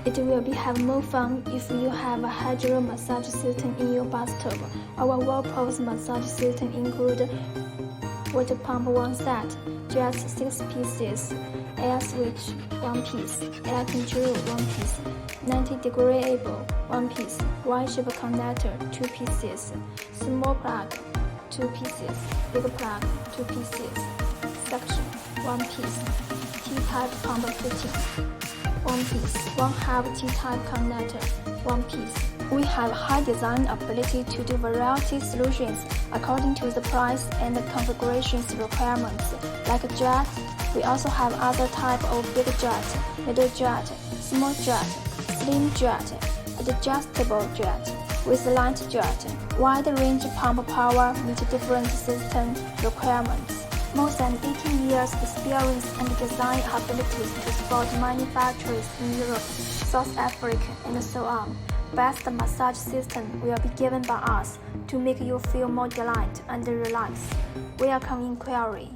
It will have more fun if you have a hydro massage system in your bathtub. Our Whirlpool's massage system includes water pump 1 set, just 6 pieces, air switch 1 piece, air control 1 piece, 90-degree able 1 piece, Y-shaped connector 2 pieces, small plug 2 pieces, big plug 2 pieces, suction 1 piece, T-type pump fitting 1 piece, 1/2 T-type connector 1 piece. We have high design ability to do variety solutions according to the price and the configurations requirements. Like a jet, we also have other type of big jet, middle jet, small jet, slim jet, adjustable jet, with light jet. Wide range pump power meet different system requirements. More than 18 years experience and design abilities to support manufacturers in Europe, South Africa, and so on. Best massage system will be given by us to make you feel more delight and relax. Welcome inquiry.